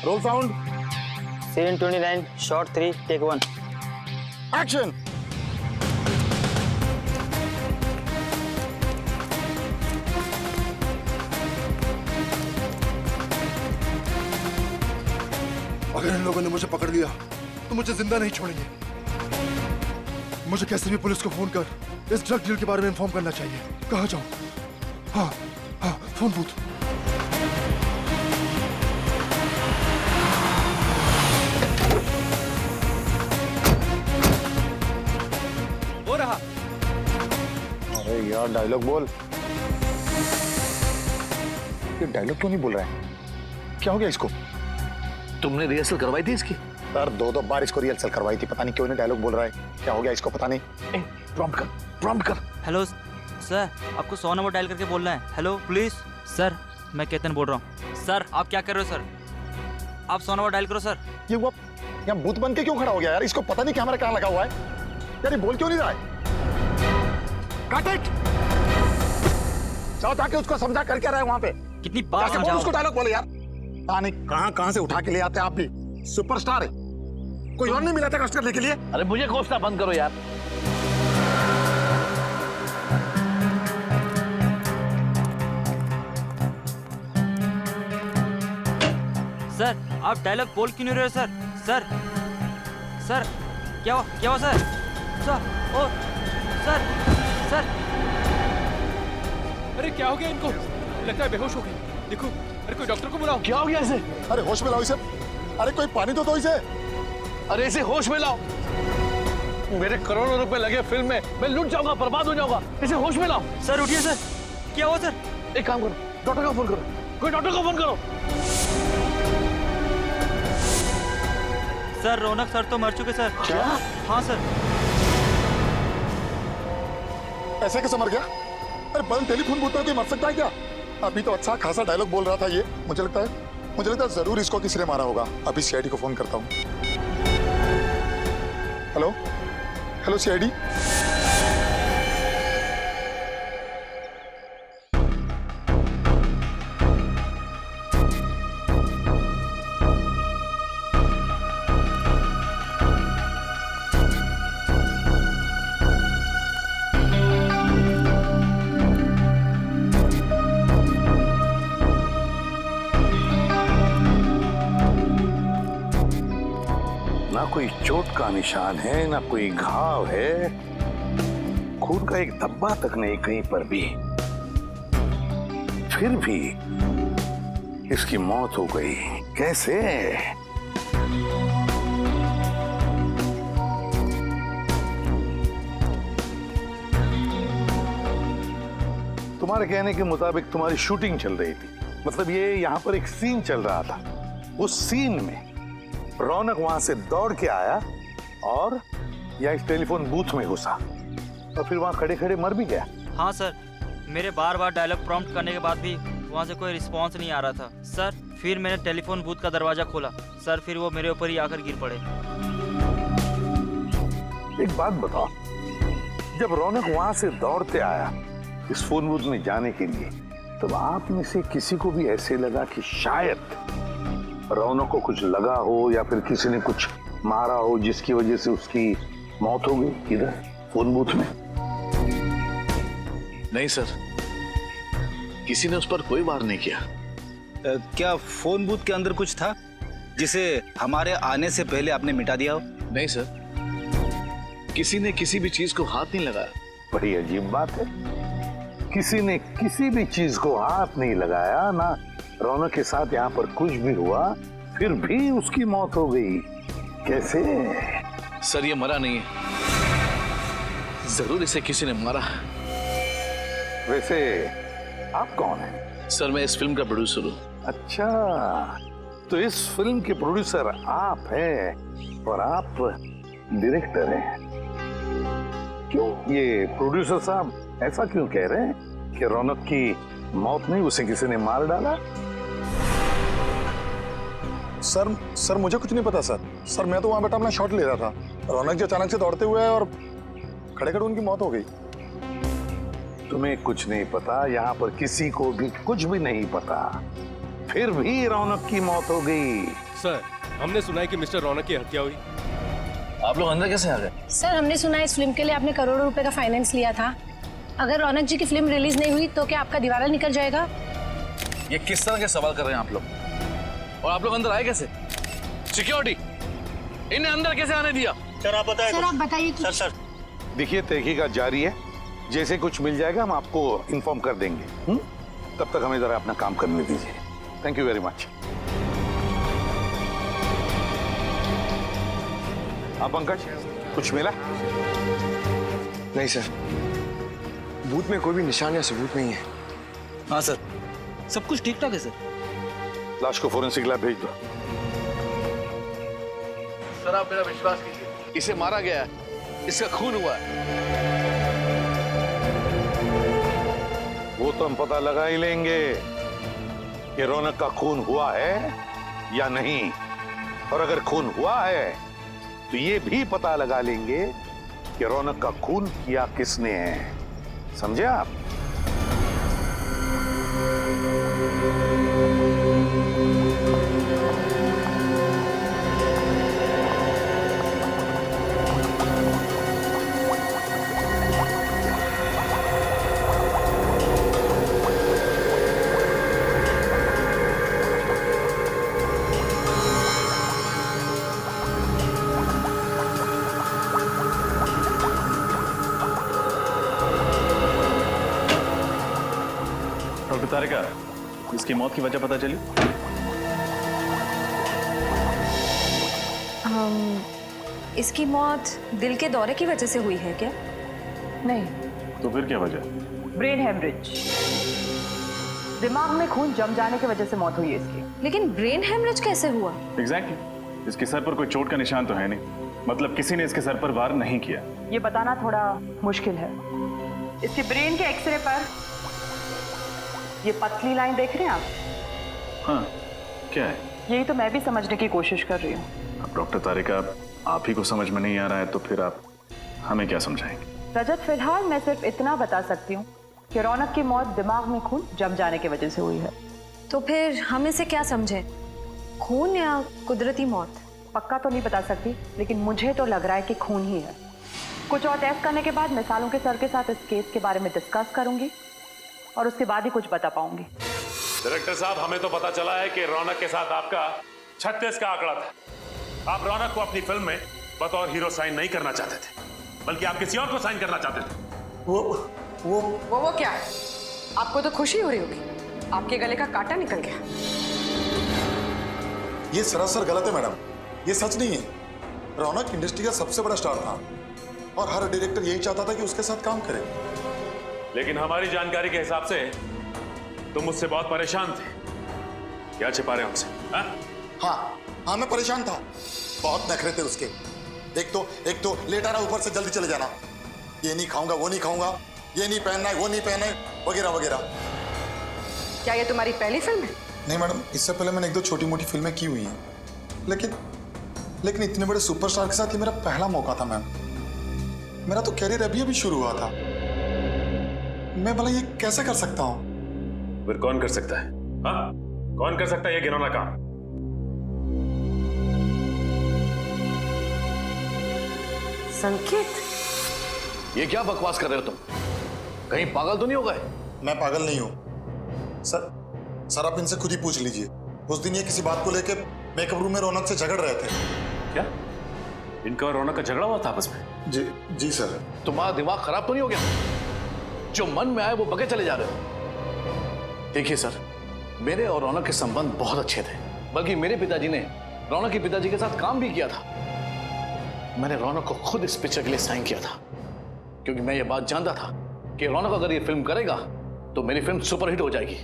Role sound. Scene 29, shot 3, take 1. Action. अगर इन लोगों ने मुझे पकड़ लिया तो मुझे जिंदा नहीं छोड़ेंगे। मुझे कैसे भी पुलिस को फोन कर इस ड्रग डील के बारे में इन्फॉर्म करना चाहिए। कहाँ जाऊं? हाँ हाँ, फोन बूथ। हो रहा। अरे यार डायलॉग बोल। ये डायलॉग क्यों नहीं बोल रहा है? क्या हो गया इसको? तुमने रिहर्सल करवाई थी इसकी? सर दो बार इसको रिहर्सल करवाई थी, पता नहीं क्यों नहीं डायलॉग बोल रहा है। क्या हो गया इसको पता नहीं। प्रॉम्प्ट कर। हेलो सर, आपको 100 नंबर डायल करके बोलना है। हेलो पुलिस सर, मैं केतन बोल रहा हूँ। सर आप क्या कर रहे हो सर? आप 100 नंबर डायल करो सर। ये वो यहाँ भूत बन के क्यों खड़ा हो गया यार? इसको पता नहीं कैमरा कहाँ लगा हुआ है यार। ये बोल क्यों नहीं रहा है? Cut it. जाओ जाके उसको समझा करके रहे वहां पे। कितनी बार जाके बोल समझाओ? उसको डायलॉग बोले यार। पता नहीं कहाँ से उठा के ले आते आप भी। सुपरस्टार है, कोई और नहीं मिला था कष्ट करने के लिए। अरे मुझे कोसना बंद करो यार। सर आप डायलॉग बोल क्यों नहीं रहे हो सर? सर सर क्या हुआ सर? सर ओ सर सर अरे क्या हो गया इनको? लगता है बेहोश हो गए। देखो, अरे कोई डॉक्टर को बुलाओ। क्या हो गया इसे? अरे होश में लाओ इसे। अरे कोई पानी तो दो इसे। अरे इसे होश में लाओ। मेरे करोड़ों रुपए लगे फिल्म में, मैं लूट जाऊंगा, बर्बाद हो जाऊंगा। इसे होश में लाओ। सर उठिए सर। क्या हुआ सर? एक काम करो, डॉक्टर को फोन करो। कोई डॉक्टर को फोन करो। सर रौनक सर तो मर चुके सर। क्या? हाँ सर। ऐसे कैसे मर गया? अरे बल टेलीफोन बूथ पर कोई मर सकता है क्या? अभी तो अच्छा खासा डायलॉग बोल रहा था ये। मुझे लगता है जरूर इसको किसी ने मारा होगा। अभी सीआईडी को फोन करता हूँ। Hello CID. ना कोई चोट का निशान है, ना कोई घाव है, खून का एक धब्बा तक नहीं कहीं पर भी। फिर भी इसकी मौत हो गई। कैसे? तुम्हारे कहने के मुताबिक तुम्हारी शूटिंग चल रही थी, मतलब ये यहाँ पर एक सीन चल रहा था। उस सीन में रौनक वहां से दौड़ के आया और या इस टेलीफोन बूथ में घुसा और फिर वहां खड़े खड़े मर भी गया। हाँ सर, मेरे बार डायलॉग प्रॉम्प्ट करने के बाद भी वहाँ से कोई रिस्पांस नहीं आ रहा था सर। फिर मैंने टेलीफोन बूथ का दरवाजा खोला सर, फिर वो मेरे ऊपर ही आकर गिर पड़े। एक बात बताओ, जब रौनक वहां से दौड़ते आया इस फोन बूथ में जाने के लिए, तब आप में से किसी को भी ऐसे लगा कि शायद रौनक को कुछ लगा हो या फिर किसी ने कुछ मारा हो जिसकी वजह से उसकी मौत हो गई इधर फोन बूथ में? नहीं सर, किसी ने उस पर कोई वार नहीं किया। क्या फोन बूथ के अंदर कुछ था जिसे हमारे आने से पहले आपने मिटा दिया हो? नहीं सर, किसी ने किसी भी चीज को हाथ नहीं लगाया। बड़ी अजीब बात है, किसी ने किसी भी चीज को हाथ नहीं लगाया, ना रौनक के साथ यहाँ पर कुछ भी हुआ, फिर भी उसकी मौत हो गई। कैसे? सर ये मरा नहीं है, जरूर इसे किसी ने मारा। वैसे आप कौन हैं? सर मैं इस फिल्म का प्रोड्यूसर हूँ। अच्छा, तो इस फिल्म के प्रोड्यूसर आप हैं और आप डायरेक्टर हैं। क्यों ये प्रोड्यूसर साहब ऐसा क्यों कह रहे हैं कि रौनक की मौत नहीं, उसे किसी ने मार डाला? सर मुझे कुछ नहीं पता सर मैं तो वहां बैठा अपना शॉट ले रहा था। रौनक जी अचानक से दौड़ते हुए और खड़े खड़े उनकी मौत हो गई। तुम्हें कुछ नहीं पता, यहाँ पर किसी को भी कुछ भी नहीं पता, फिर भी रौनक की मौत हो गई। सर, हमने सुना है कि मिस्टर रौनक की हत्या हुई। आप लोग अंदर कैसे आ गए? सर हमने सुना है इस फिल्म के लिए आपने करोड़ों रुपए का फाइनेंस लिया था। अगर रौनक जी की फिल्म रिलीज नहीं हुई तो क्या आपका दिवाला निकल जाएगा? ये किस तरह के सवाल कर रहे हैं आप लोग? और आप लोग अंदर आए कैसे? सिक्योरिटी इन्हें अंदर कैसे आने दिया? सर आप बताइए कि... सर देखिए, तहकीकात जारी है। जैसे कुछ मिल जाएगा हम आपको इन्फॉर्म कर देंगे। तब तक हमें जरा अपना काम करने दीजिए। Thank you very much. आप पंकज, कुछ मिला? नहीं सर, बूथ में कोई भी निशान या सबूत नहीं है। हाँ सर, सब कुछ ठीक ठाक है सर। लाश को फोरेंसिक लैब भेज दो। सर आप मेरा विश्वास कीजिए, इसे मारा गया है, इसका खून हुआ है। वो तो हम पता लगा ही लेंगे कि रौनक का खून हुआ है या नहीं। और अगर खून हुआ है तो ये भी पता लगा लेंगे कि रौनक का खून किया किसने है। समझे आप? डॉक्टर तारिका, इसकी मौत की वजह पता चली? इसकी मौत दिल के दौरे की वजह से हुई है क्या? नहीं। तो फिर क्या वजह? ब्रेन हेमरेज, दिमाग में खून जम जाने की वजह से मौत हुई है इसकी। लेकिन ब्रेन हेमरेज कैसे हुआ? एग्जैक्टली। इसके सर पर कोई चोट का निशान तो है नहीं। मतलब किसी ने इसके सर पर वार नहीं किया। ये बताना थोड़ा मुश्किल है। इसके ब्रेन के एक्सरे पर ये पतली लाइन देख रहे हैं आप? हाँ, क्या है? यही तो मैं भी समझने की कोशिश कर रही हूँ। अब डॉक्टर तारिका, आप ही को समझ में नहीं आ रहा है तो फिर आप हमें क्या समझाएंगे? रजत, फिलहाल मैं सिर्फ इतना बता सकती हूँ कि रौनक की मौत दिमाग में खून जम जाने की वजह से हुई है। तो फिर हम इसे क्या समझे, खून या कुदरती मौत? पक्का तो नहीं बता सकती, लेकिन मुझे तो लग रहा है कि खून ही है। कुछ और टेस्ट करने के बाद मैं सालों के सर के साथ इस केस के बारे में डिस्कस करूंगी और उसके बाद ही कुछ बता पाऊंगी। डायरेक्टर साहब, हमें तो पता चला है कि रौनक के साथ आपका 36 का आंकड़ा था। आप रौनक को अपनी फिल्म में बतौर हीरो साइन नहीं करना चाहते थे, बल्कि आप किसी और को साइन करना चाहते थे। वो क्या है? आपको तो खुशी हो रही होगी, आपके गले का कांटा निकल गया। ये सरासर गलत है मैडम, ये सच नहीं है। रौनक इंडस्ट्री का सबसे बड़ा स्टार था और हर डायरेक्टर यही चाहता था कि उसके साथ काम करे। लेकिन हमारी जानकारी के हिसाब से तुम मुझसे बहुत परेशान थे। क्या छिपा रहे हमसे? हाँ, मैं परेशान था। बहुत नखरे थे उसके। एक तो लेट आना, ऊपर से जल्दी चले जाना, ये नहीं खाऊंगा, वो नहीं खाऊंगा, ये नहीं पहनना है, वो नहीं पहनना है, वगैरह वगैरह। क्या ये तुम्हारी पहली फिल्म है? नहीं मैडम, इससे पहले मैंने 1-2 छोटी मोटी फिल्में की हुई हैं, लेकिन इतने बड़े सुपरस्टार के साथ ये मेरा पहला मौका था मैम। मेरा तो कैरियर अभी शुरू हुआ था। मैं भला ये कैसे कर सकता हूँ? फिर कौन कर सकता है? हाँ, कौन कर सकता है ये घिनौना काम? संकेत, ये क्या बकवास कर रहे हो तुम? कहीं पागल तो नहीं हो गए? मैं पागल नहीं हूँ सर, आप इनसे खुद ही पूछ लीजिए। उस दिन ये किसी बात को लेकर मेकअप रूम में रौनक से झगड़ रहे थे। क्या इनका और रौनक का झगड़ा हुआ था आपस में? जी सर। तुम्हारा दिमाग खराब तो नहीं हो गया? जो मन में आए वो बगे चले जा रहे हो। देखिए सर, मेरे और रौनक के संबंध बहुत अच्छे थे, बल्कि मेरे पिताजी ने रौनक के पिताजी के साथ काम भी किया था। मैंने रौनक को खुद इस पिक्चर के लिए साइन किया था, क्योंकि मैं ये बात जानता था कि रौनक अगर ये फिल्म करेगा तो मेरी फिल्म सुपरहिट हो जाएगी।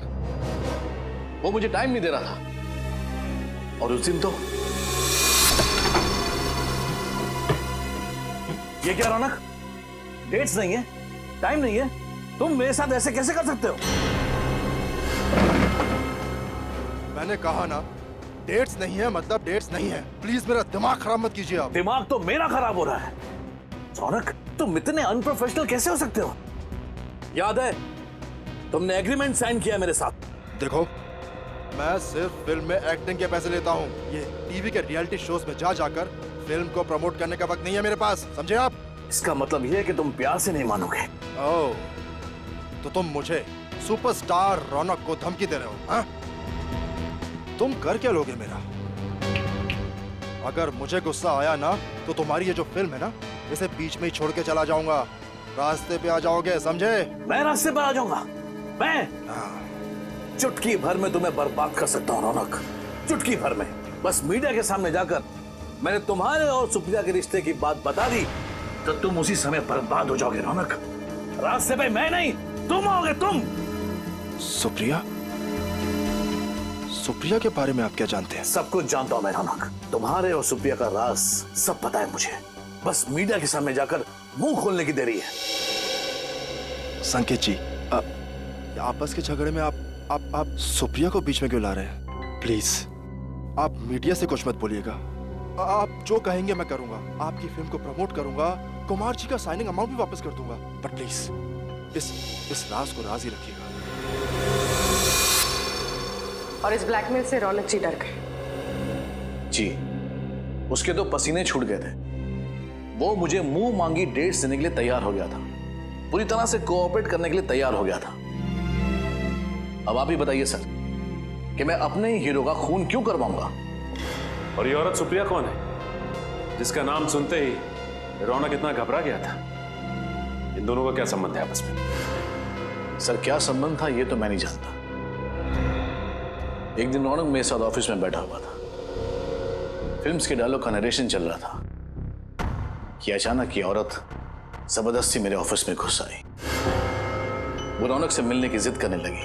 वो मुझे टाइम नहीं दे रहा था, और उस दिन तो ये क्या रौनक, डेट्स नहीं है, टाइम नहीं है, तुम मेरे साथ ऐसे कैसे कर सकते हो? मैंने कहा ना, डेट्स नहीं है मतलब डेट्स नहीं है। प्लीज मेरा दिमाग खराब मत कीजिए आप। दिमाग तो मेरा खराब हो रहा है। रौनक, तुम इतने अनप्रोफेशनल कैसे हो सकते हो? याद है तुमने एग्रीमेंट साइन किया मेरे साथ। देखो, मैं सिर्फ फिल्म में एक्टिंग के पैसे लेता हूँ। ये टीवी के रियलिटी शोज में जा जाकर फिल्म को प्रमोट करने का वक्त नहीं है मेरे पास, समझे आप? इसका मतलब यह है कि तुम प्यार से नहीं मानोगे। ओह, तो तुम मुझे सुपरस्टार रौनक को धमकी दे रहे हो, हाँ? तुम कर क्या लोगे मेरा? अगर मुझे गुस्सा आया ना तो तुम्हारी ये जो फिल्म है ना, इसे बीच में ही छोड़ के चला जाऊंगा। रास्ते पे आ जाओगे, समझे? मैं रास्ते पर आ जाऊंगा। मैं चुटकी भर में तुम्हें बर्बाद कर सकता हूं रौनक, चुटकी भर में। बस मीडिया के सामने जाकर मैंने तुम्हारे और सुप्रिया के रिश्ते की बात बता दी तो तुम उसी समय बर्बाद हो जाओगे रौनक। रास्ते पे मैं नहीं, तुम आओगे, तुम। सुप्रिया? सुप्रिया के बारे में आप क्या जानते हैं? सब कुछ जानता हूं मैं रौनक। तुम्हारे और सुप्रिया का राज सब पता है मुझे। बस मीडिया के सामने जाकर मुंह खोलने की देरी है। संकेत जी, आपस के झगड़े में आप सुप्रिया को बीच में क्यों ला रहे हैं? प्लीज आप मीडिया से कुछ मत बोलिएगा। आप जो कहेंगे मैं करूंगा। आपकी फिल्म को प्रमोट करूंगा, कुमार जी का साइनिंग अमाउंट भी वापस कर दूंगा। बट प्लीज इस राज को राज ही रखिएगा। और इस ब्लैकमेल से रौनक जी डर गए। जी, उसके तो पसीने छूट गए थे। वो मुझे मुंह मांगी डेट्स देने के लिए तैयार हो गया था, पूरी तरह से कोऑपरेट करने के लिए तैयार हो गया था। अब आप ही बताइए सर कि मैं अपने ही हीरो का खून क्यों करवाऊंगा? और ये औरत सुप्रिया कौन है जिसका नाम सुनते ही रौनक इतना घबरा गया था? इन दोनों का क्या संबंध है आपस में? सर क्या संबंध था ये तो मैं नहीं जानता। एक दिन रौनक मेरे साथ ऑफिस में बैठा हुआ था, फिल्म्स के डायलॉग का नरेशन चल रहा था कि अचानक ये औरत जबरदस्ती मेरे ऑफिस में घुस आई। वो रौनक से मिलने की जिद करने लगी।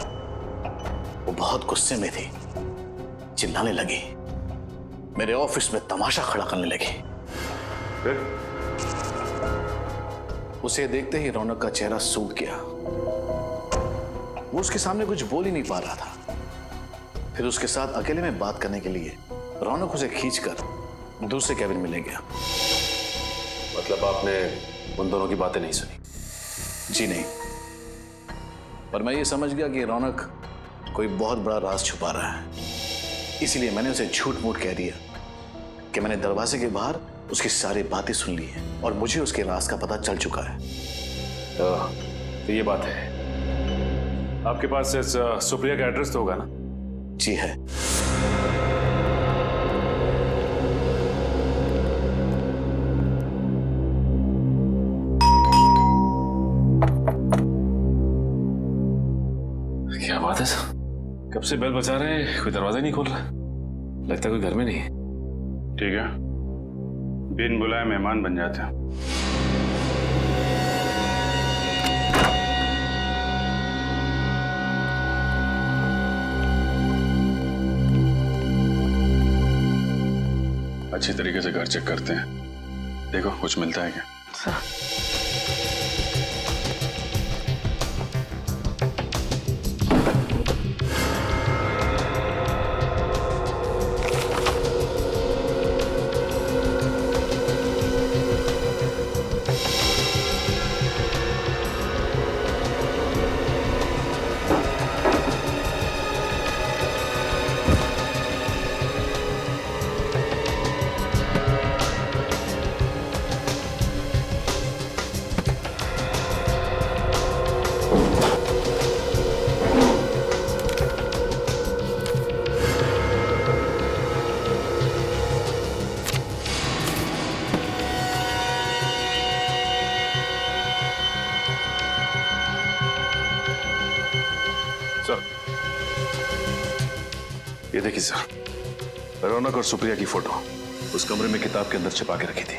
वो बहुत गुस्से में थी, चिल्लाने लगी, मेरे ऑफिस में तमाशा खड़ा करने लगी। फिर उसे देखते ही रौनक का चेहरा सूख गया। वो उसके सामने कुछ बोल ही नहीं पा रहा था। फिर उसके साथ अकेले में बात करने के लिए रौनक उसे खींचकर दूसरे कैबिन में ले गया। मतलब आपने उन दोनों की बातें नहीं सुनी? जी नहीं, पर मैं ये समझ गया कि रौनक कोई बहुत बड़ा राज छुपा रहा है। इसलिए मैंने उसे झूठ मूठ कह दिया कि मैंने दरवाजे के बाहर उसकी सारी बातें सुन ली हैं और मुझे उसके राज का पता चल चुका है। तो ये बात है। आपके पास इस सुप्रिया का एड्रेस तो होगा ना? जी है। क्या बात है सर, कब से बेल बजा रहे हैं, कोई दरवाजा नहीं खोल रहा। लगता है कोई घर में नहीं है। ठीक है, बिन बुलाए मेहमान बन जाते हैं। अच्छी तरीके से घर चेक करते हैं, देखो कुछ मिलता है क्या। ये देखिए सर, रौनक और सुप्रिया की फोटो उस कमरे में किताब के अंदर छिपा के रखी थी।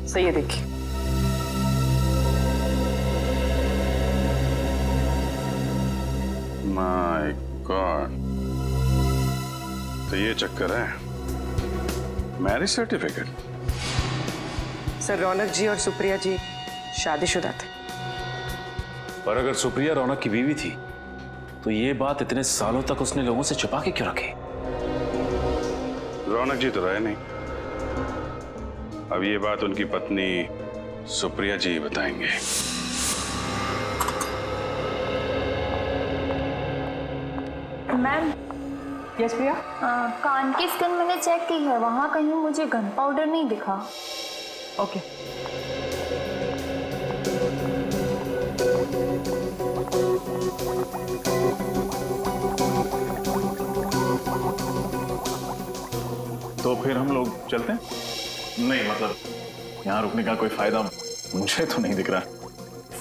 सर ये देखिए। माय गॉड, तो ये चक्कर है। Marriage certificate. सर रौनक जी और सुप्रिया जी शादीशुदा थे। पर अगर सुप्रिया रौनक की बीवी थी तो ये बात इतने सालों तक उसने लोगों से छुपा के क्यों रखी? रौनक जी तो रहे नहीं, अब ये बात उनकी पत्नी सुप्रिया जी बताएंगे। मैम। यस प्रिया। कान की स्किन मैंने चेक की है, वहाँ कहीं मुझे गन पाउडर नहीं दिखा। ओके। तो फिर हम लोग चलते हैं? नहीं मतलब यहाँ रुकने का कोई फायदा मुझे तो नहीं दिख रहा।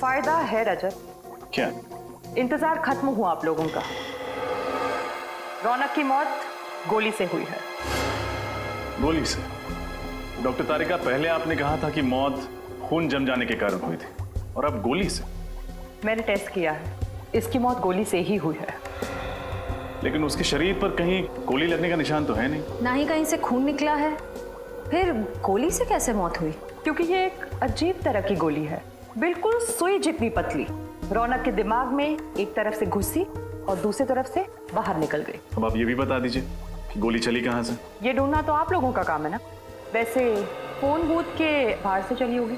फायदा है रजत। क्या? इंतजार खत्म हुआ आप लोगों का। रौनक की मौत गोली से हुई है। गोली से? डॉक्टर तारिका, पहले आपने कहा था कि मौत खून जम जाने के कारण हुई थी, और अब गोली से? मैंने टेस्ट किया है, इसकी मौत गोली से ही हुई है। लेकिन उसके शरीर पर कहीं गोली लगने का निशान तो है नहीं। ना ही कहीं से खून निकला है, फिर गोली से कैसे मौत हुई? क्योंकि ये एक अजीब तरह की गोली है, बिल्कुल सुई जितनी पतली। रौनक के दिमाग में एक तरफ से घुसी और दूसरी तरफ से बाहर निकल गई। अब आप ये भी बता दीजिए कि गोली चली कहाँ से? ये ढूंढना तो आप लोगों का काम है ना। वैसे फोन बूथ के बाहर से चली होगी।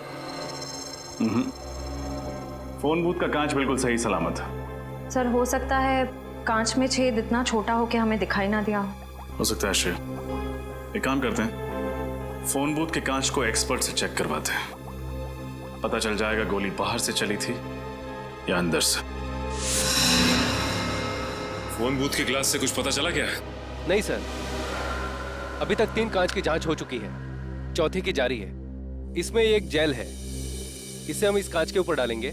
फोन बूथ का कांच बिल्कुल सही सलामत है। सर हो सकता है कांच में छेद इतना छोटा हो कि हमें दिखाई ना दिया हो सकता है श्रेया। एक काम करते हैं, फोन बूथ के कांच को एक्सपर्ट से चेक करवाते हैं, पता चल जाएगा गोली बाहर से चली थी या अंदर से। फोन बूथ के ग्लास से कुछ पता चला क्या? नहीं सर, अभी तक 3 कांच की जांच हो चुकी है, चौथी की जारी है। इसमें एक जेल है, इसे हम इस कांच के ऊपर डालेंगे।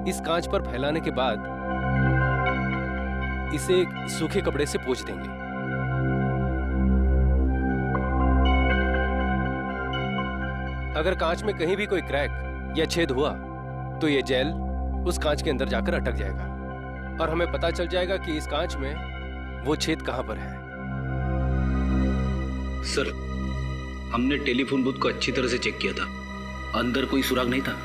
इस कांच पर फैलाने के बाद इसे एक सूखे कपड़े से पोंछ देंगे। अगर कांच में कहीं भी कोई क्रैक या छेद हुआ तो ये जेल उस कांच के अंदर जाकर अटक जाएगा और हमें पता चल जाएगा कि इस कांच में वो छेद कहां पर है। सर, हमने टेलीफोन बूथ को अच्छी तरह से चेक किया था, अंदर कोई सुराग नहीं था।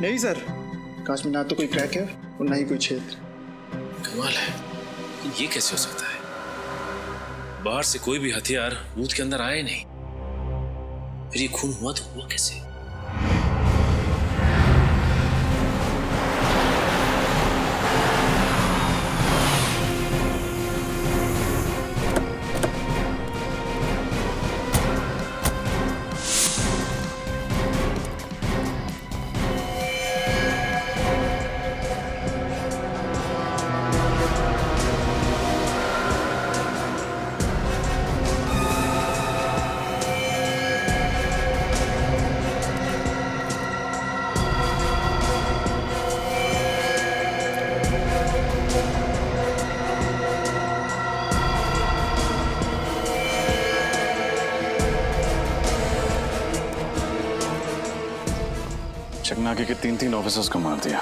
नहीं सर, कांच में ना तो कोई क्रैक है और ना ही कोई छेद। कमाल है, ये कैसे हो सकता है? बाहर से कोई भी हथियार बूथ के अंदर आया ही नहीं, फिर ये खून हुआ तो हुआ कैसे? चकनाके के 3 ऑफिसर्स को मार दिया।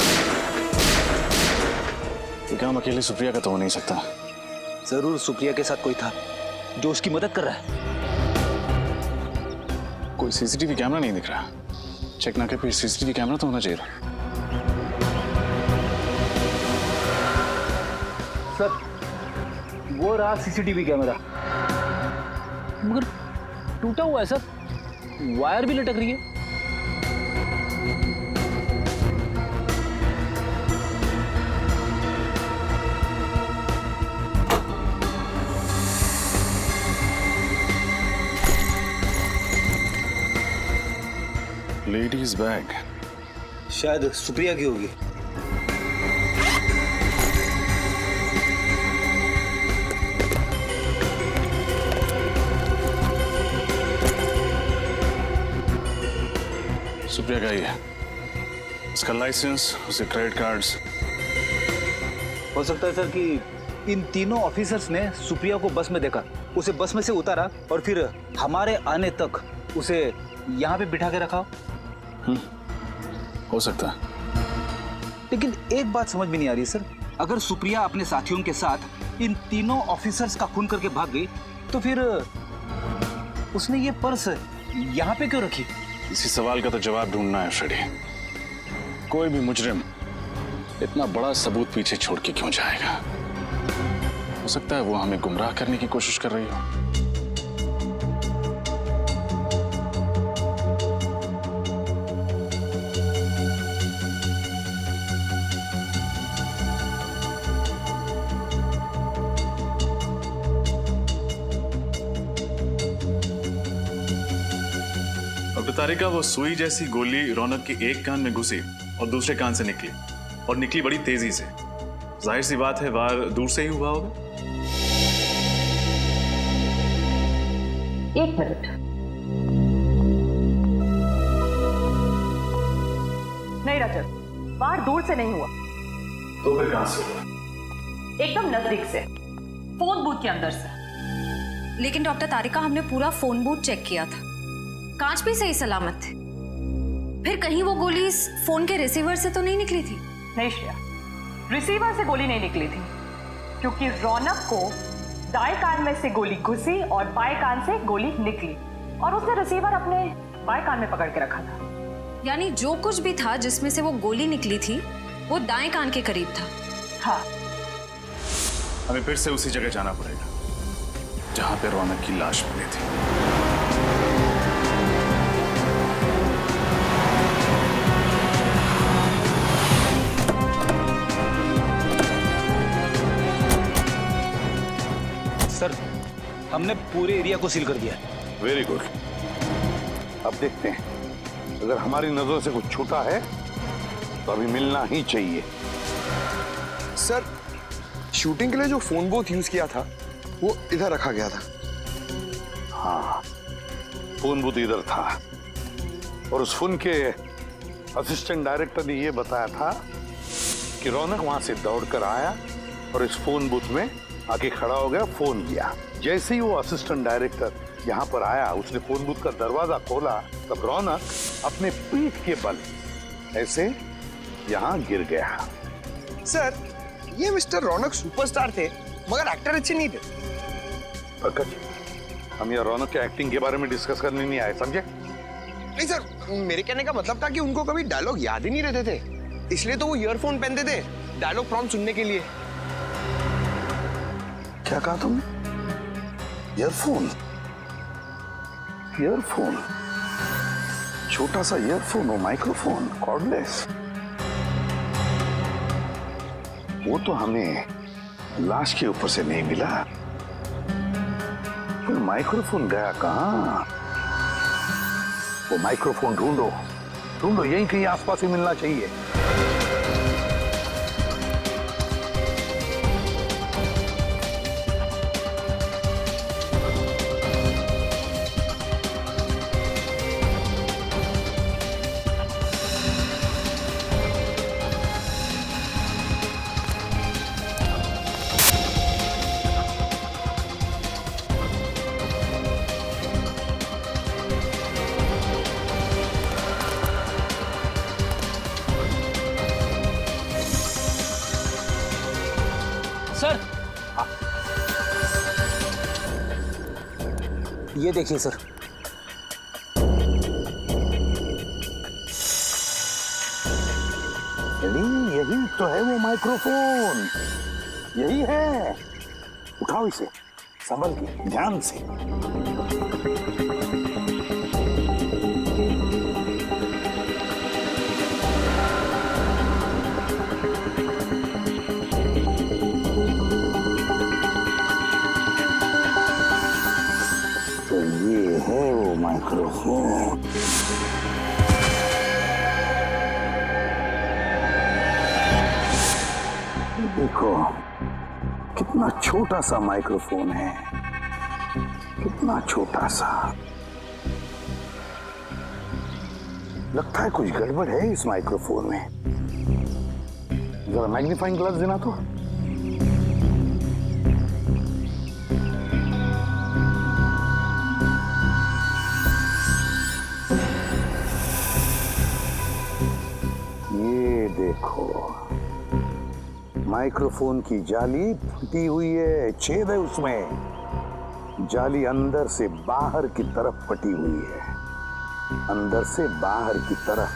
ये काम अकेले सुप्रिया का तो हो नहीं सकता। जरूर सुप्रिया के साथ कोई था जो उसकी मदद कर रहा है। कोई सीसीटीवी कैमरा नहीं दिख रहा। चकनाके पे सीसीटीवी कैमरा तो होना चाहिए। सर, वो रहा सीसीटीवी कैमरा, मगर टूटा हुआ है सर, वायर भी लटक रही है। लेडीज बैग, शायद सुप्रिया की होगी। सुप्रिया का ही है। उसका लाइसेंस, उसके क्रेडिट कार्ड्स। हो सकता है सर कि इन तीनों ऑफिसर्स ने सुप्रिया को बस में देखा, उसे बस में से उतारा और फिर हमारे आने तक उसे यहाँ पे बिठा के रखा। हो सकता है, लेकिन एक बात समझ में नहीं आ रही सर, अगर सुप्रिया अपने साथियों के साथ इन तीनों ऑफिसर्स का खून करके भाग गई तो फिर उसने ये पर्स यहाँ पे क्यों रखी? इसी सवाल का तो जवाब ढूंढना है फ्रेडी। कोई भी मुजरिम इतना बड़ा सबूत पीछे छोड़ के क्यों जाएगा? हो सकता है वो हमें गुमराह करने की कोशिश कर रही हो। तारिका, वो सुई जैसी गोली रौनक के एक कान में घुसी और दूसरे कान से निकली, और निकली बड़ी तेजी से। जाहिर सी बात है वार दूर से ही हुआ होगा। एक मिनट, नहीं रजत, वार दूर से नहीं हुआ। तो फिर कहां से हुआ? एकदम नजदीक से, फोन बूथ के अंदर से। लेकिन डॉक्टर तारिका, हमने पूरा फोन बूथ चेक किया था, कांच भी सही सलामत थे। फिर कहीं वो गोली इस फोन के रिसीवर से तो नहीं निकली थी? नहीं श्रेया, रिसीवर से गोली नहीं निकली थी, क्योंकि रौनक को दाएं कान में से गोली घुसी और बाएं कान से गोली निकली, और उसने रिसीवर अपने बाएं कान में पकड़ के रखा था। यानी जो कुछ भी था जिसमें से वो गोली निकली थी वो दाएं कान के करीब था। हाँ, हमें फिर से उसी जगह जाना पड़ेगा जहां पे रौनक की लाश मिली थी। सर, हमने पूरे एरिया को सील कर दिया है। Very good. अब देखते हैं, अगर हमारी नजरों से कुछ छूटा है तो अभी मिलना ही चाहिए। सर, शूटिंग के लिए जो फोन बूथ यूज किया था वो इधर रखा गया था। हाँ, फोन बूथ इधर था, और उस फोन के असिस्टेंट डायरेक्टर ने यह बताया था कि रौनक वहां से दौड़कर आया और इस फोन बूथ में आके खड़ा हो गया, फोन किया। जैसे ही वो असिस्टेंट डायरेक्टर यहाँ पर आया, उसने फोन बूथ का दरवाजा खोला, तब रौनक अपने पीठ के बल ऐसे यहाँ गिर गया। सर, ये मिस्टर रौनक सुपरस्टार थे, मगर एक्टर अच्छे नहीं थे। पंकज, हम यहाँ रौनक के एक्टिंग के बारे में डिस्कस करने नहीं आए, समझे? नहीं सर, मेरे कहने का मतलब था कि उनको कभी डायलॉग याद ही नहीं रहते थे, इसलिए तो वो ईयरफोन पहनते थे डायलॉग प्रॉम्प्ट सुनने के लिए। क्या कहा तुमने? ईयरफोन? ईयरफोन? छोटा सा ईयरफोन, वो माइक्रोफोन, कॉर्डलेस। वो तो हमें लाश के ऊपर से नहीं मिला, फिर माइक्रोफोन गया कहां? वो माइक्रोफोन ढूंढो, ढूंढो, यहीं कहीं आसपास ही मिलना चाहिए। सर, ये देखिए सर, यही तो है वो माइक्रोफोन, यही है। उठाओ इसे, संभल के, ध्यान से। तो ये है वो माइक्रोफोन। देखो कितना छोटा सा माइक्रोफोन है, कितना छोटा सा। लगता है कुछ गड़बड़ है इस माइक्रोफोन में। जरा मैग्नीफाइंग ग्लास देना तो। माइक्रोफोन की जाली फटी हुई है, छेद है उसमें। जाली अंदर से बाहर की तरफ फटी हुई है, अंदर से बाहर की तरफ।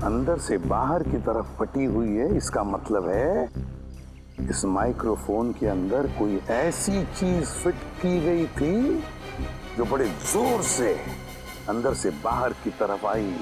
अंदर से बाहर की तरफ फटी हुई है, इसका मतलब है इस माइक्रोफोन के अंदर कोई ऐसी चीज फिट की गई थी जो बड़े जोर से अंदर से बाहर की तरफ आई।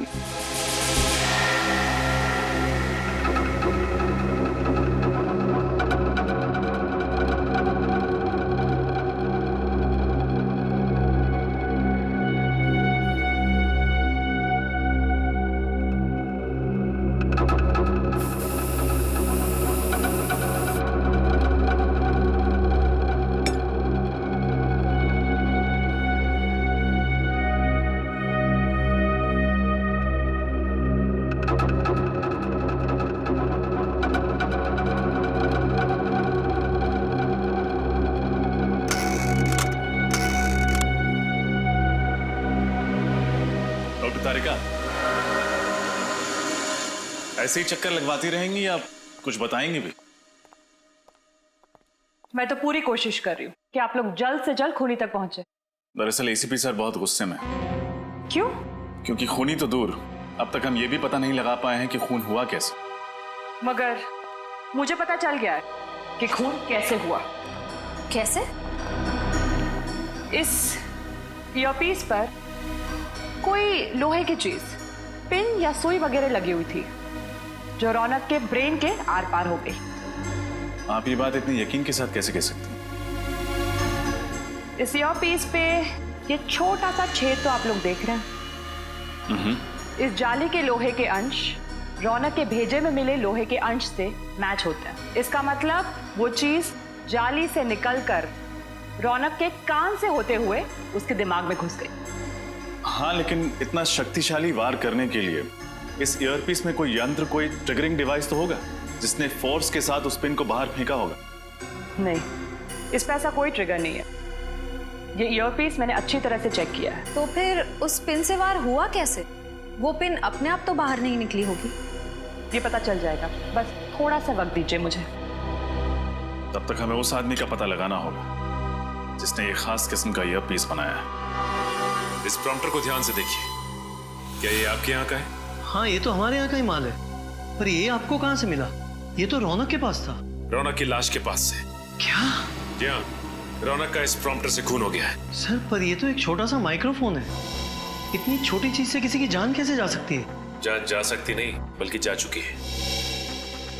तारिका, ऐसे ही चक्कर लगवाती रहेंगी या कुछ बताएंगी भी? मैं तो पूरी कोशिश कर रही हूँ कि आप लोग जल्द से जल्द खूनी तक पहुंचे। दरअसल एसीपी सर बहुत गुस्से में। क्यों? क्योंकि खूनी तो दूर, अब तक हम ये भी पता नहीं लगा पाए हैं कि खून हुआ कैसे। मगर मुझे पता चल गया है कि खून कैसे हुआ। कैसे? इस ईयरपीस पर कोई लोहे की चीज, पिन या सुई वगैरह लगी हुई थी जो रौनक के ब्रेन के आर पार हो गई। आप ये बात इतने यकीन के साथ कैसे कह सकते हैं? इस ईयरपीस पे ये छोटा सा छेद तो आप लोग देख रहे हैं। इस जाली के लोहे के अंश रौनक के भेजे में मिले लोहे के अंश से मैच होते हैं। इसका मतलब वो चीज जाली से निकलकर रौनक के कान से होते हुए उसके दिमाग में घुस गई। हाँ, लेकिन इतना शक्तिशाली वार करने के लिए इस ईयरपीस में कोई यंत्र, कोई ट्रिगरिंग डिवाइस तो होगा जिसने फोर्स के साथ उस पिन को बाहर फेंका होगा। नहीं, इस पे ऐसा कोई ट्रिगर नहीं है। ये ईयरपीस मैंने अच्छी तरह से चेक किया है। तो फिर उस पिन से वार हुआ कैसे? वो पिन अपने आप तो बाहर नहीं निकली होगी। ये पता चल जाएगा, बस थोड़ा सा वक्त दीजिए मुझे। तब तक हमें उस आदमी का पता लगाना होगा जिसने ये खास किस्म का ईयरपीस बनाया है। इस प्रॉम्प्टर को ध्यान से देखिए। क्या ये आपके यहाँ का है? हाँ, ये तो हमारे यहाँ का ही माल है। पर ये आपको कहाँ से मिला? ये तो रौनक के पास था। रौनक की लाश के पास से। क्या? जी हाँ, रौनक का इस प्रॉम्प्टर से खून हो गया है। सर, पर ये तो एक छोटा सा माइक्रोफोन है। इतनी छोटी चीज से किसी की जान कैसे जा सकती है? जा सकती नहीं, बल्कि जा चुकी है।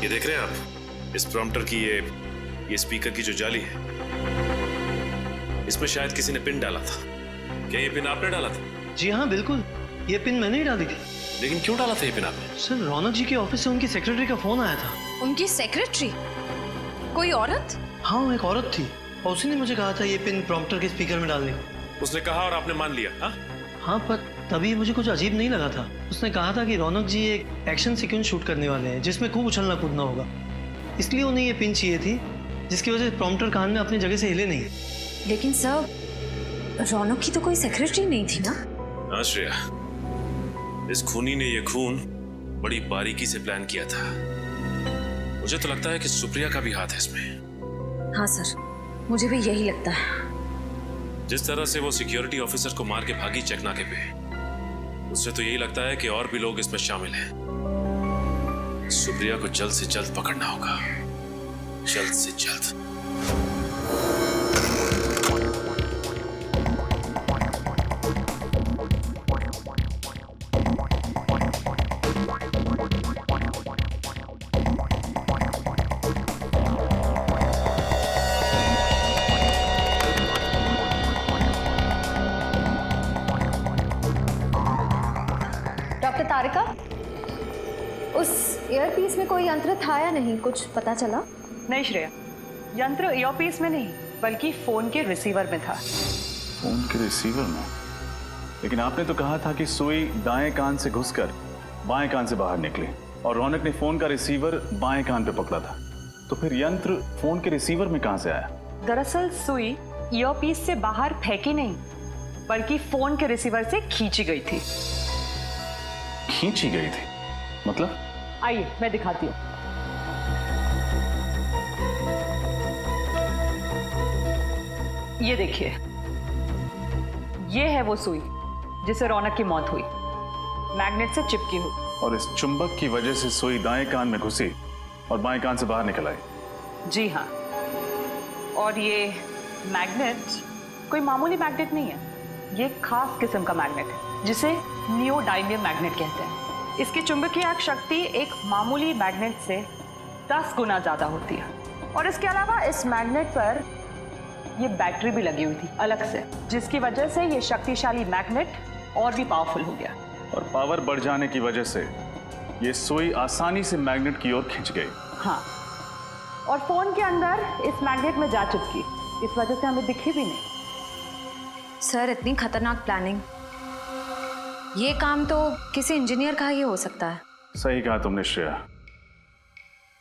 ये देख रहे हैं आप, इस प्रॉम्प्टर की ये स्पीकर की जो जाली है, इसमें शायद किसी ने पिन डाला था। क्या ये पिन आपने डाला था? जी हाँ, बिल्कुल, ये पिन मैंने ही डाली थी। लेकिन क्यों डाला था ये पिन आपने? सर, रौनक जी के ऑफिस से उनकी सेक्रेटरी का फोन आया था। उनकी सेक्रेटरी? कोई औरत? हाँ, वो एक औरत थी और उसी ने मुझे कहा था ये पिन प्रॉम्प्टर के स्पीकर में डालने को। उसने कहा और आपने मान लिया? हाँ, पर तभी मुझे कुछ अजीब नहीं लगा था। उसने कहा था कि रौनक जी एक एक्शन सीक्वेंस शूट करने वाले हैं जिसमें खूब उछलना कूदना होगा, इसलिए उन्हें ये पिन चाहिए थी जिसकी वजह से प्रॉम्प्टर कान में अपनी जगह से हिले नहीं। लेकिन सर, रौनक की तो कोई सेक्रेटरी नहीं थी ना? हाँ श्रेया, इस खूनी ने ये खून बड़ी बारीकी से प्लान किया था। मुझे तो लगता है कि सुप्रिया का भी हाथ है इसमें। हाँ सर, मुझे भी यही लगता है। जिस तरह से वो सिक्योरिटी ऑफिसर को मार के भागी चेकनाके पे, उससे तो यही लगता है कि और भी लोग इसमें शामिल हैं। सुप्रिया को जल्द से जल्द पकड़ना होगा, जल्द से जल्द। डॉक्टर तारिका, उस ईयरपीस में कोई यंत्र था या नहीं, कुछ पता चला? नहीं श्रेया, यंत्र ईयरपीस में नहीं बल्कि फोन के रिसीवर में था। फोन के रिसीवर में? लेकिन आपने तो कहा था कि सुई दाएं कान से घुसकर बाएं कान से बाहर निकली और रौनक ने फोन का रिसीवर बाएं कान पे पकड़ा था। तो फिर यंत्र फोन के रिसीवर में कहां से आया? दरअसल सुई ईयरपीस से बाहर फेंकी नहीं बल्कि फोन के रिसीवर से खींची गई थी। खींची गई थी? मतलब? आइए मैं दिखाती हूँ। ये देखिए, ये है वो सुई जिसे रौनक की मौत हुई, मैग्नेट से चिपकी हुई। और इस चुंबक की वजह से सुई दाएं कान में घुसी और बाएं कान से बाहर निकल आई। जी हाँ, और ये मैग्नेट कोई मामूली मैग्नेट नहीं है, ये एक खास किस्म का मैग्नेट है जिसे नियोडाइमियम मैग्नेट कहते हैं। इसकी चुंबकीय शक्ति एक मामूली मैग्नेट से 10 गुना ज्यादा होती है। और इसके अलावा इस मैग्नेट पर ये बैटरी भी लगी हुई थी अलग से, जिसकी वजह से ये शक्तिशाली मैग्नेट और भी पावरफुल हो गया। और पावर बढ़ जाने की वजह से ये सुई आसानी से मैग्नेट की ओर खिंच गई। हाँ, और फोन के अंदर इस मैग्नेट में जा चिपकी, इस वजह से हमें दिखी भी नहीं। सर, इतनी खतरनाक प्लानिंग, ये काम तो किसी इंजीनियर का ही हो सकता है। सही कहा तुमने श्रेया,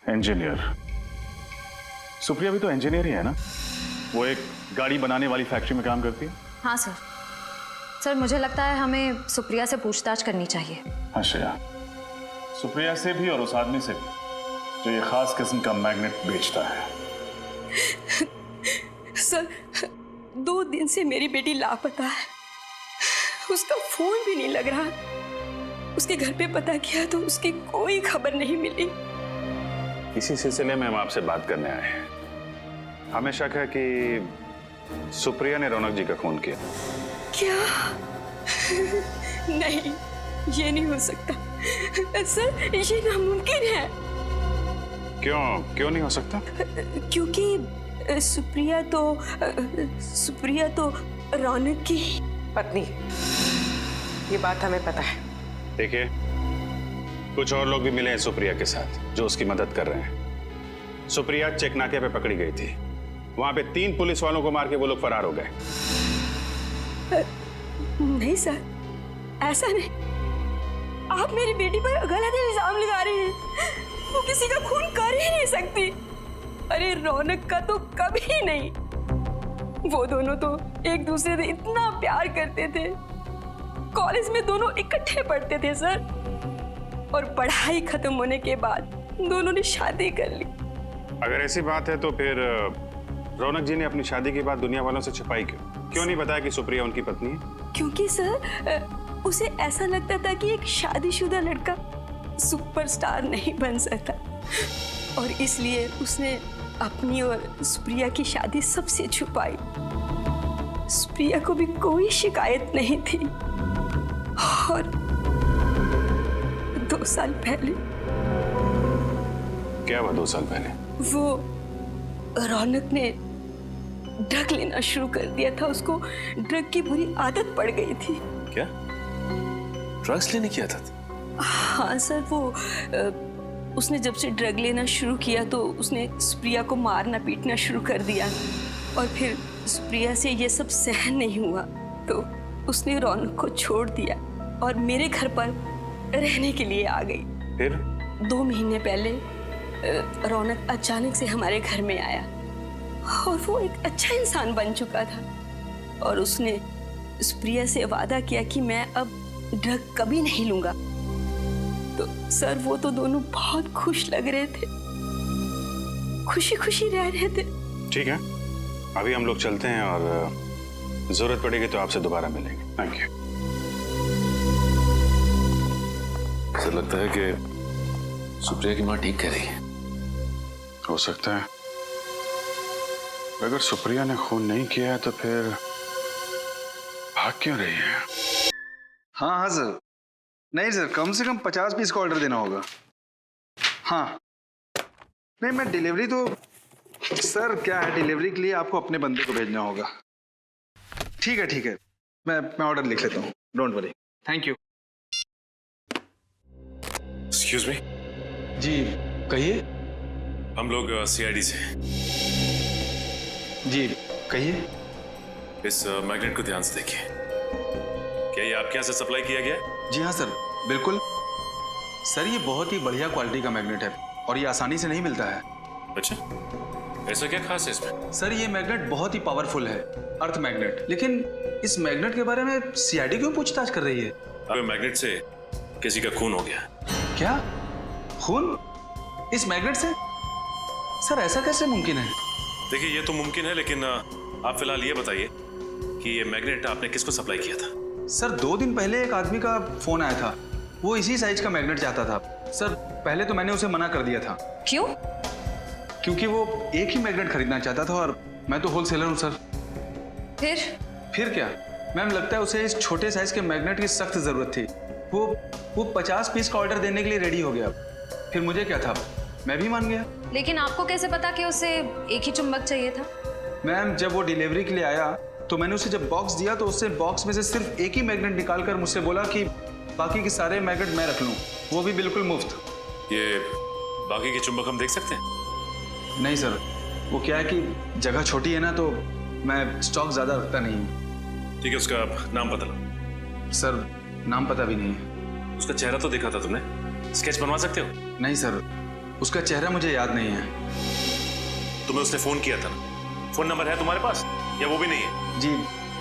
इंजीनियर। सुप्रिया भी तो इंजीनियर ही है ना? वो एक गाड़ी बनाने वाली फैक्ट्री में काम करती है। हाँ सर। सर, मुझे लगता है हमें सुप्रिया से पूछताछ करनी चाहिए। हाँ श्रेया, सुप्रिया से भी और उस आदमी से भी जो ये खास किस्म का मैग्नेट बेचता है। सर, 2 दिन से मेरी बेटी लापता है, उसका फोन भी नहीं लग रहा। उसके घर पे पता किया तो उसकी कोई खबर नहीं मिली। इसी सिलसिले में हम आपसे बात करने आए हैं। हमें शक है कि सुप्रिया ने रौनक जी का खून किया। क्या? नहीं, ये नहीं हो सकता सर, ये नामुमकिन है। क्यों नहीं हो सकता? क्योंकि सुप्रिया तो रौनक की पत्नी, ये बात हमें पता है। देखिए, कुछ और लोग भी मिले हैं सुप्रिया के साथ जो उसकी मदद कर रहे हैं। सुप्रिया चेक नाके पे पकड़ी गई थी, वहां पे 3 पुलिस वालों को मार के वो लोग फरार हो गए। नहीं सर, ऐसा नहीं। आप मेरी बेटी पर गलत इल्जाम लगा रहे हैं। वो किसी का खून कर ही नहीं सकती। अरे रौनक का तो कभी नहीं। वो दोनों तो एक दूसरे से इतना प्यार करते थे, कॉलेज में दोनों इकट्ठे पढ़ते थे सर, और पढ़ाई खत्म होने के बाद दोनों ने शादी कर ली। अगर ऐसी बात है तो फिर रौनक जी ने अपनी शादी के बाद दुनिया वालों से छिपाई क्यों नहीं बताया कि सुप्रिया उनकी पत्नी है? क्योंकि सर उसे ऐसा लगता था कि एक शादीशुदा लड़का सुपरस्टार नहीं बन सकता, और इसलिए उसने अपनी और सुप्रिया की शादी सबसे छुपाई। सुप्रिया को भी कोई शिकायत नहीं थी। और 2 साल पहले। क्या हुआ 2 साल पहले? वो रौनक ने ड्रग लेना शुरू कर दिया था। उसको ड्रग की बुरी आदत पड़ गई थी। क्या? ड्रग्स लेने की आदत? हाँ सर, वो उसने जब से ड्रग लेना शुरू किया तो उसने सुप्रिया को मारना पीटना शुरू कर दिया, और फिर सुप्रिया से ये सब सहन नहीं हुआ तो उसने रौनक को छोड़ दिया और मेरे घर पर रहने के लिए आ गई। फिर 2 महीने पहले रौनक अचानक से हमारे घर में आया, और वो एक अच्छा इंसान बन चुका था, और उसने सुप्रिया से वादा किया कि मैं अब ड्रग कभी नहीं लूंगा। तो सर, वो तो दोनों बहुत खुश लग रहे थे, खुशी खुशी रह रहे थे। ठीक है, अभी हम लोग चलते हैं और जरूरत पड़ेगी तो आपसे दोबारा मिलेंगे। Thank you. ऐसा लगता है कि सुप्रिया की माँ ठीक कह रही है। हो सकता है। अगर सुप्रिया ने खून नहीं किया है तो फिर भाग क्यों रही है? हाँ हाँ सर, नहीं सर, कम से कम 50 पीस का ऑर्डर देना होगा। हाँ नहीं, मैं डिलीवरी तो सर क्या है, डिलीवरी के लिए आपको अपने बंदे को भेजना होगा। ठीक है, मैं ऑर्डर लिख लेता हूँ, don't worry. Thank you. Excuse me. जी कहिए। हम लोग सीआईडी से। जी कहिए। इस मैग्नेट को ध्यान से देखिए। क्या ये आपके यहाँ से सप्लाई किया गया है? जी हाँ सर, बिल्कुल सर, ये बहुत ही बढ़िया क्वालिटी का मैग्नेट है और ये आसानी से नहीं मिलता है। अच्छा, ऐसा क्या खास है इसमें? सर ये मैग्नेट बहुत ही पावरफुल है, अर्थ मैग्नेट। लेकिन इस मैग्नेट के बारे में सीआईडी क्यों पूछताछ कर रही है? अबे मैग्नेट से किसी का खून हो गया। क्या? खून इस मैग्नेट से? सर ऐसा कैसे मुमकिन है? देखिए ये तो मुमकिन है, लेकिन आप फिलहाल ये बताइए कि ये मैग्नेट आपने किसको सप्लाई किया था? सर 2 दिन पहले एक आदमी का फोन आया था, वो इसी साइज का मैग्नेट चाहता था। सर पहले तो मैंने उसे मना कर दिया था। क्यों? क्योंकि वो एक ही मैग्नेट खरीदना चाहता था और मैं तो होलसेलर हूँ सर। फिर क्या मैम, लगता है उसे इस छोटे साइज के मैग्नेट की सख्त जरूरत थी। वो 50 पीस का ऑर्डर देने के लिए रेडी हो गया। फिर मुझे क्या था, मैं भी मान गया। लेकिन आपको कैसे पता कि उसे एक ही चुंबक चाहिए था? मैम जब वो डिलीवरी के लिए आया तो मैंने उसे जब बॉक्स दिया तो उससे बॉक्स में से सिर्फ एक ही मैग्नेट निकालकर मुझसे बोला कि बाकी के सारे मैग्नेट मैं रख लूं, वो भी बिल्कुल मुफ्त। ये बाकी के चुंबक हम देख सकते हैं? नहीं सर, वो क्या है कि जगह छोटी है ना, तो मैं स्टॉक ज्यादा रखता नहीं हूँ। ठीक है, उसका नाम बता लो। सर नाम पता भी नहीं है। उसका चेहरा तो देखा था तुमने, स्केच बनवा सकते हो? नहीं सर, उसका चेहरा मुझे याद नहीं है। तुम्हें उसने फोन किया था ना, फोन नंबर है तुम्हारे पास या वो भी नहीं है? जी,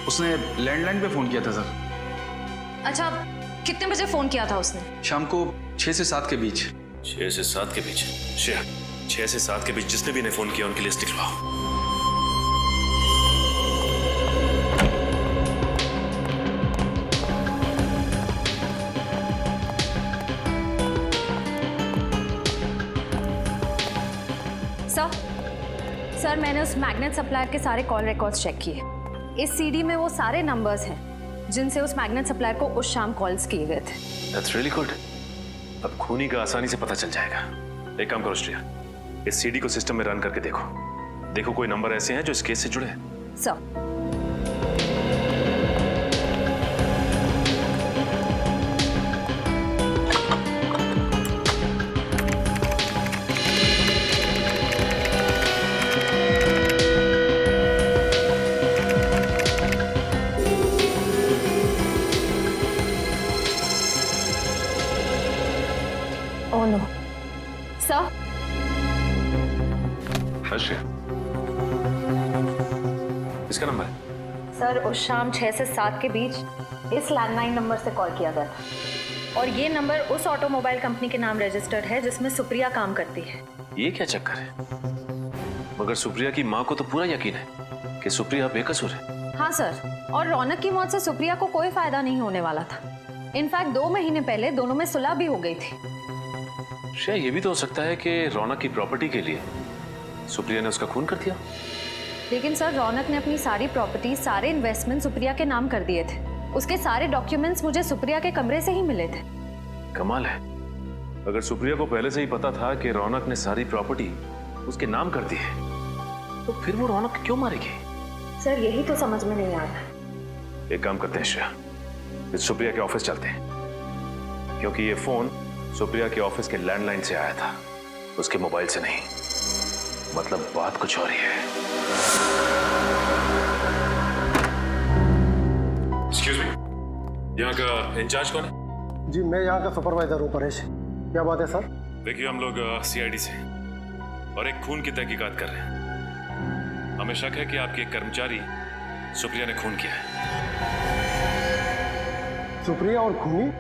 उसने लैंडलाइन पे फोन किया था सर। अच्छा, कितने बजे फोन किया था उसने? शाम को 6 से 7 के बीच। 6 से 7 के बीच? 6 से 7 के बीच जिसने भी ने फोन किया उनकी लिस्ट लिखवाओ। सर मैंने उस मैग्नेट सप्लायर के सारे कॉल रिकॉर्ड्स चेक किए। इस सीडी में वो सारे नंबर्स हैं जिनसे उस मैग्नेट सप्लायर को उस शाम कॉल्स किए गए थे। That's really good. अब खूनी का आसानी से पता चल जाएगा। एक काम करो श्रेया, इस सीडी को सिस्टम में रन करके देखो कोई नंबर ऐसे हैं जो इस केस से जुड़े हैं। सर इसका नंबर है? सर उस शाम 6 से 7 के बीच इस लैंडलाइन नंबर से कॉल किया गया था और ये नंबर उस ऑटोमोबाइल कंपनी के नाम रजिस्टर्ड है जिसमें सुप्रिया काम करती है। ये क्या चक्कर है? मगर सुप्रिया की माँ को तो पूरा यकीन है कि सुप्रिया बेकसूर है। हाँ सर, और रौनक की मौत से सुप्रिया को कोई फायदा नहीं होने वाला था। इनफैक्ट 2 महीने पहले दोनों में सुलह भी हो गई थी। शायद ये भी तो हो सकता है कि रौनक की प्रॉपर्टी के लिए सुप्रिया ने उसका खून कर दिया। लेकिन सर रौनक ने अपनी सारी प्रॉपर्टी, सारे इन्वेस्टमेंट सुप्रिया के नाम कर दिए थे। उसके सारे डॉक्यूमेंट्स मुझे सुप्रिया के कमरे से ही मिले थे। कमाल है, अगर सुप्रिया को पहले से ही पता था कि रौनक ने सारी प्रॉपर्टी उसके नाम कर दी है तो फिर वो रौनक क्यों मारेगी? सर यही तो समझ में नहीं आ रहा। एक काम करते हैं श्रेया, इस सुप्रिया के ऑफिस चलते हैं, क्योंकि ये फोन सुप्रिया के ऑफिस के लैंडलाइन से आया था, उसके मोबाइल से नहीं। मतलब बात कुछ और ही है। एक्सक्यूज मी, यहाँ का इंचार्ज कौन है? जी मैं यहाँ का सुपरवाइजर हूँ परेश। क्या बात है सर? देखिए हम लोग सीआईडी से और एक खून की तहकीकात कर रहे हैं। हमें शक है कि आपके एक कर्मचारी सुप्रिया ने खून किया है। सुप्रिया और खूनी?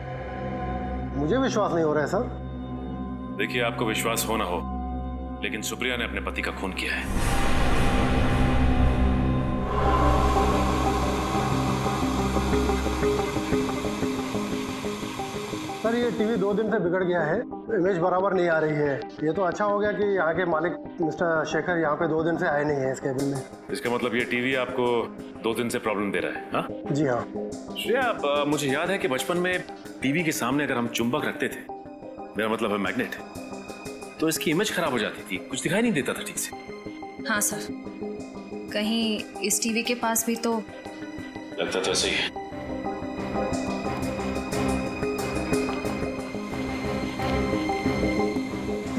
मुझे विश्वास नहीं हो रहा है सर। देखिए आपको विश्वास हो ना हो, लेकिन सुप्रिया ने अपने पति का खून किया है। सर ये टीवी 2 दिन से बिगड़ गया है, इमेज बराबर नहीं आ रही है। ये तो अच्छा हो गया कि यहाँ के मालिक मिस्टर शेखर यहाँ पे 2 दिन से आए नहीं है इस केबिन में। इसका मतलब ये टीवी आपको 2 दिन से प्रॉब्लम दे रहा है? हाँ जी हाँ। श्रेया, मुझे याद है कि बचपन में टीवी के सामने अगर हम चुंबक रखते थे, मेरा मतलब है मैग्नेट, तो इसकी इमेज खराब हो जाती थी, कुछ दिखाई नहीं देता था ठीक से। हाँ सर, कहीं इस टीवी के पास भी तो लगता तो ऐसे ही है।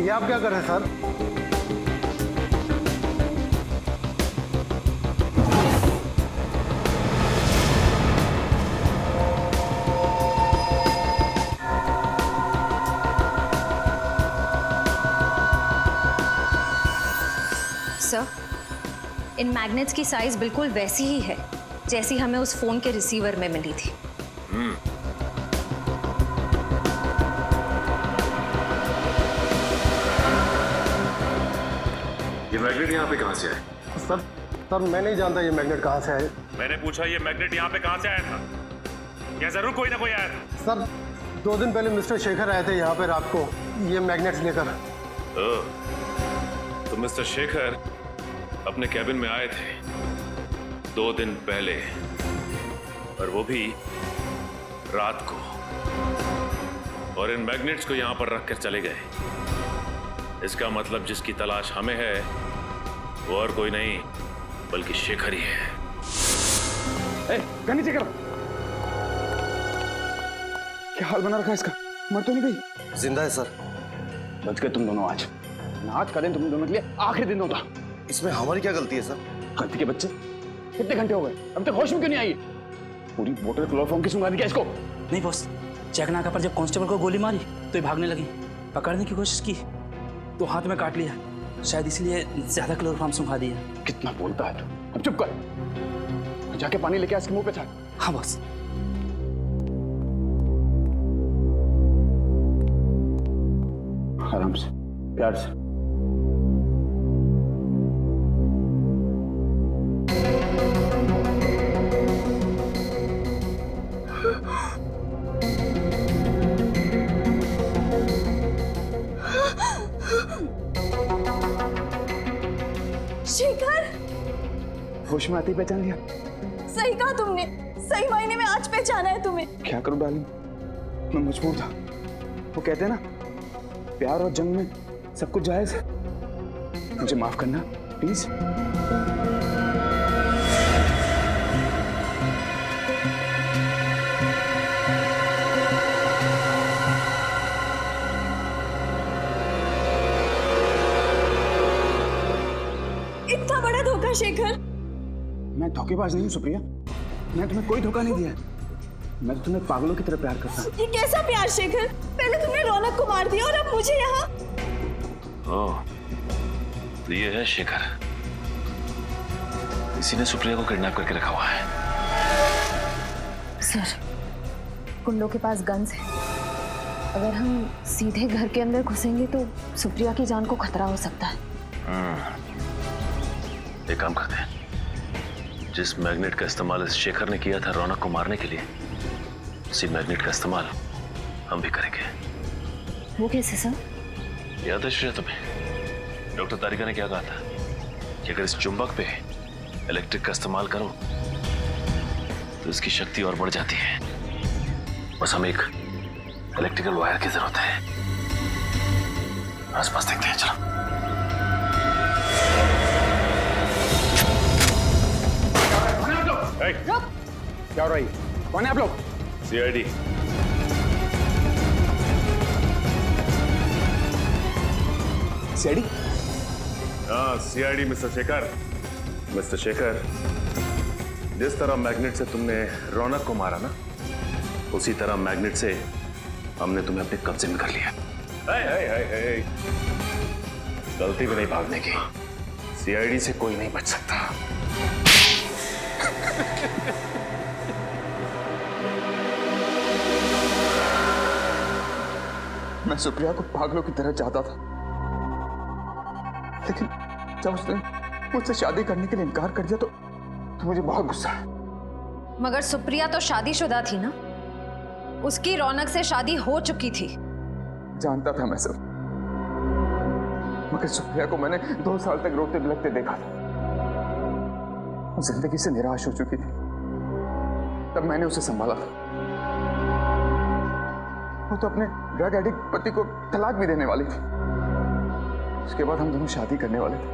ये आप क्या कर रहे हैं सर? सर, इन मैग्नेट्स की साइज बिल्कुल वैसी ही है जैसी हमें उस फोन के रिसीवर में मिली थी। मैग्नेट यहाँ पे कहाँ से आए? सर मैं नहीं जानता ये मैग्नेट कहाँ से आए। मैंने पूछा ये मैग्नेट यहाँ पे कहाँ से आया था? यहाँ जरूर कोई ना कोई आया था। सर 2 दिन पहले मिस्टर शेखर आए थे यहाँ पे रात को ये मैग्नेट्स लेकर। तो मिस्टर शेखर अपने कैबिन में आए थे 2 दिन पहले, और वो भी रात को, और इन मैग्नेट्स को यहां पर रखकर चले गए। इसका मतलब जिसकी तलाश हमें है वो और कोई नहीं बल्कि शेखर ही है। नीचे करो। क्या हाल बना रखा इसका? मर तो नहीं गई? जिंदा है सर। बच गए तुम दोनों आज। आज का दिन तुम दोनों के लिए आखिरी दिन होता। इसमें हमारी क्या गलती है सर? गलती के बच्चे, कितने घंटे हो गए अब तक होश में क्यों नहीं आई? पूरी बोतल क्लोरोफॉर्म की सुंगा दी क्या इसको? नहीं बॉस, चेकनाका पर जब कांस्टेबल को गोली मारी तो ये भागने लगी। पकड़ने की कोशिश की तो हाथ में काट लिया, शायद इसलिए ज्यादा क्लोरोफॉर्म सुंघा दिया। कितना बोलता है तू? अब चुप कर, जाके पानी लेके इसके मुंह पे छाट। हाँ बॉस। आराम से, प्यार से। शेखर, होश में आते ही पहचान लिया? सही कहा तुमने, सही मायने में आज पहचाना है तुम्हें। क्या करूं डार्लिंग, मैं मजबूर था। वो कहते हैं ना, प्यार और जंग में सब कुछ जायज है। मुझे माफ करना प्लीज। इतना बड़ा धोखा शेखर। मैं धोखेबाज नहीं हूं सुप्रिया, मैं तुम्हें कोई धोखा नहीं दिया। मैं तो तुम्हें पागलों की तरह प्यार करता हूं। ये कैसा प्यार शेखर? पहले तुमने रौनक को मार दिया और अब मुझे यहाँ। ओह, तो ये है शेखर। इसी ने सुप्रिया को किडनैप करके रखा हुआ है। सर, कुंडों के पास गन्स है। अगर हम सीधे घर के अंदर घुसेंगे तो सुप्रिया की जान को खतरा हो सकता है। एक काम करते हैं, जिस मैग्नेट का इस्तेमाल इस शेखर ने किया था रौनक को मारने के लिए, उसी मैग्नेट का इस्तेमाल हम भी करेंगे। वो कैसे सर? याद है श्रेया तुम्हें डॉक्टर तारिका ने क्या कहा था कि अगर इस चुंबक पे इलेक्ट्रिक का इस्तेमाल करो तो इसकी शक्ति और बढ़ जाती है। बस हमें एक इलेक्ट्रिकल वायर की जरूरत है। आसपास देखते हैं, चलो। रुक! क्या हो रहा है? कौन है आप लोग? सीआईडी। सीआईडी? हाँ, CID mister Shekhar. Mister Shekhar, जिस तरह मैग्नेट से तुमने रौनक को मारा ना, उसी तरह मैग्नेट से हमने तुम्हें अपने कब्जे में कर लिया। गलती भी नहीं भागने की। सीआईडी से कोई नहीं बच सकता। मैं सुप्रिया को पागलों की तरह चाहता था, लेकिन जब उसने मुझसे शादी करने के लिए इनकार कर दिया तो मुझे बहुत गुस्सा है। मगर सुप्रिया तो शादीशुदा थी ना, उसकी रौनक से शादी हो चुकी थी। जानता था मैं सब, मगर सुप्रिया को मैंने 2 साल तक रोते बिलखते देखा था। वो जिंदगी से निराश हो चुकी थी, तब मैंने उसे संभाला था। वो तो अपने ड्रग एडिक्ट पति को तलाक भी देने वाली थी। उसके बाद हम दोनों शादी करने वाले थे,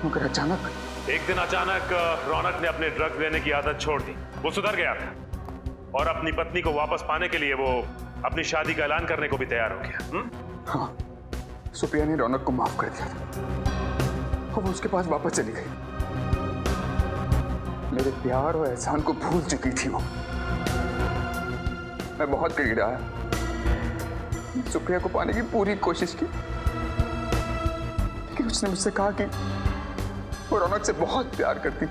मगर अचानक एक दिन अचानक रौनक ने अपने ड्रग्स लेने की आदत छोड़ दी। वो सुधर गया था और अपनी पत्नी को वापस पाने के लिए वो अपनी शादी का ऐलान करने को भी तैयार हो गया। हाँ, सुप्रिया ने रौनक को माफ कर दिया था और वो उसके पास वापस चली गई। मेरे प्यार और एहसान को भूल चुकी थी वो। मैं बहुत गिड़गिड़ाया, सुप्रिया को पाने की पूरी कोशिश की, लेकिन उसने मुझसे कहा कि वो रौनक से बहुत प्यार करती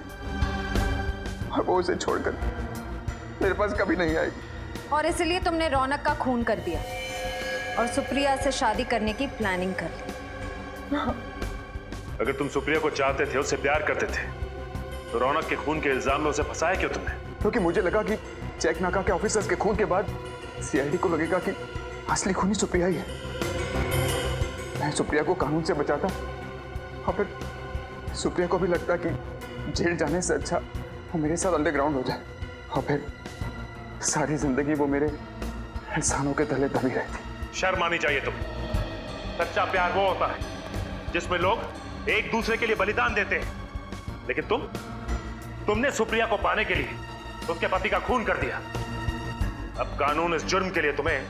और वो उसे छोड़कर मेरे पास कभी नहीं आएगी। और इसलिए तुमने रौनक का खून कर दिया। और सुप्रिया से शादी करने की प्लानिंग कर ली। अगर तुम सुप्रिया को चाहते थे, उससे प्यार करते थे, तो रौनक के खून के इल्जाम में उसे फंसाया क्यों तुमने? क्योंकि मुझे लगा कि चेक नाका के ऑफिसर्स के खून के बाद सीआईडी को लगेगा कि असली खूनी सुप्रिया ही है। मैं सुप्रिया को कानून से बचाता और फिर सुप्रिया को भी लगता कि जेल जाने से अच्छा वो मेरे साथ अंडरग्राउंड हो जाए और फिर सारी जिंदगी वो मेरे एहसानों के तले दबी रहती। शर्म आनी चाहिए तुम्हें। सच्चा प्यार वो होता है जिसमें लोग एक दूसरे के लिए बलिदान देते हैं, लेकिन तुमने सुप्रिया को पाने के लिए उसके पति का खून कर दिया। अब कानून इस जुर्म के लिए तुम्हें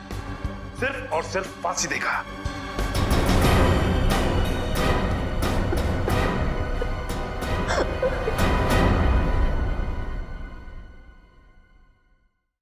सिर्फ और सिर्फ फांसी देगा।